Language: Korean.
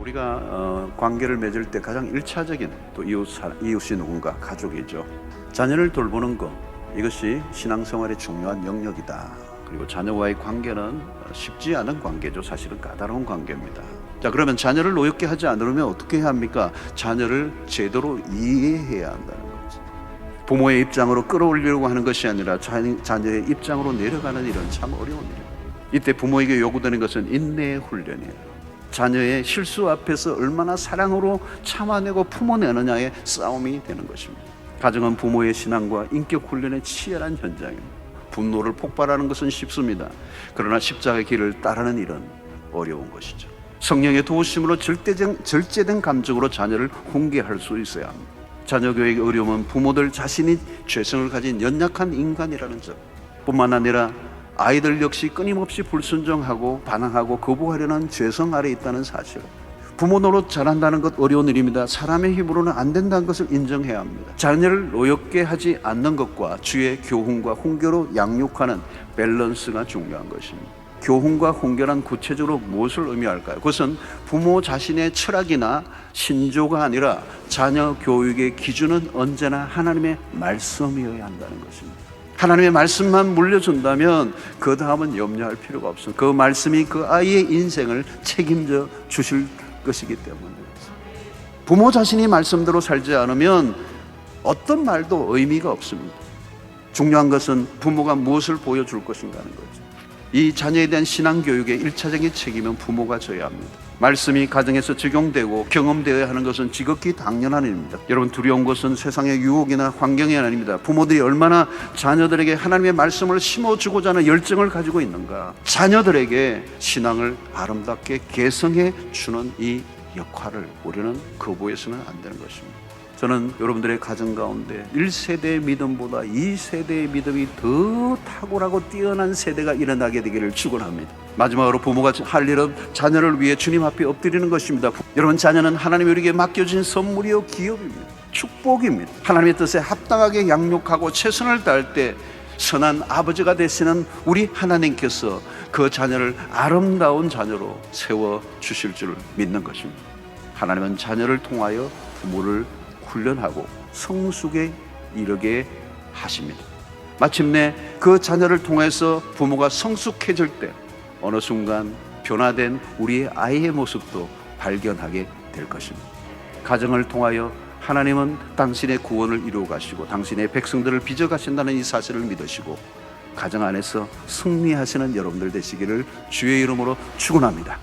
우리가 관계를 맺을 때 가장 일차적인 또 이웃이 누군가 가족이죠. 자녀를 돌보는 것, 이것이 신앙생활의 중요한 영역이다. 그리고 자녀와의 관계는 쉽지 않은 관계죠. 사실은 까다로운 관계입니다. 자, 그러면 자녀를 노엽게 하지 않으려면 어떻게 해야 합니까? 자녀를 제대로 이해해야 한다는 거죠. 부모의 입장으로 끌어올리려고 하는 것이 아니라 자녀의 입장으로 내려가는 일은 참 어려운 일입니다. 이때 부모에게 요구되는 것은 인내의 훈련이에요. 자녀의 실수 앞에서 얼마나 사랑으로 참아내고 품어내느냐의 싸움이 되는 것입니다. 가정은 부모의 신앙과 인격 훈련의 치열한 현장입니다. 분노를 폭발하는 것은 쉽습니다. 그러나 십자가의 길을 따르는 일은 어려운 것이죠. 성령의 도우심으로 절제된 감정으로 자녀를 훈계할 수 있어야 합니다. 자녀 교육의 어려움은 부모들 자신이 죄성을 가진 연약한 인간이라는 점 뿐만 아니라 아이들 역시 끊임없이 불순종하고 반항하고 거부하려는 죄성 아래 있다는 사실. 부모 노릇 잘한다는 것 어려운 일입니다. 사람의 힘으로는 안 된다는 것을 인정해야 합니다. 자녀를 노엽게 하지 않는 것과 주의 교훈과 훈계로 양육하는 밸런스가 중요한 것입니다. 교훈과 훈계란 구체적으로 무엇을 의미할까요? 그것은 부모 자신의 철학이나 신조가 아니라 자녀 교육의 기준은 언제나 하나님의 말씀이어야 한다는 것입니다. 하나님의 말씀만 물려준다면 그 다음은 염려할 필요가 없습니다. 그 말씀이 그 아이의 인생을 책임져 주실 것이기 때문입니다. 부모 자신이 말씀대로 살지 않으면 어떤 말도 의미가 없습니다. 중요한 것은 부모가 무엇을 보여줄 것인가 하는 거죠. 이 자녀에 대한 신앙교육의 일차적인 책임은 부모가 져야 합니다. 말씀이 가정에서 적용되고 경험되어야 하는 것은 지극히 당연한 일입니다. 여러분, 두려운 것은 세상의 유혹이나 환경이 아닙니다. 부모들이 얼마나 자녀들에게 하나님의 말씀을 심어주고자 하는 열정을 가지고 있는가. 자녀들에게 신앙을 아름답게 개성해 주는 이 역할을 우리는 거부해서는 안 되는 것입니다. 저는 여러분들의 가정 가운데 1세대의 믿음보다 2세대의 믿음이 더 탁월하고 뛰어난 세대가 일어나게 되기를 축원합니다. 마지막으로 부모가 할 일은 자녀를 위해 주님 앞에 엎드리는 것입니다. 여러분, 자녀는 하나님이 우리에게 맡겨진 선물이요 기업입니다. 축복입니다. 하나님의 뜻에 합당하게 양육하고 최선을 다할 때 선한 아버지가 되시는 우리 하나님께서 그 자녀를 아름다운 자녀로 세워주실 줄 믿는 것입니다. 하나님은 자녀를 통하여 부모를 훈련하고 성숙에 이르게 하십니다. 마침내 그 자녀를 통해서 부모가 성숙해질 때 어느 순간 변화된 우리의 아이의 모습도 발견하게 될 것입니다. 가정을 통하여 하나님은 당신의 구원을 이루어 가시고 당신의 백성들을 빚어 가신다는 이 사실을 믿으시고 가정 안에서 승리하시는 여러분들 되시기를 주의 이름으로 축원합니다.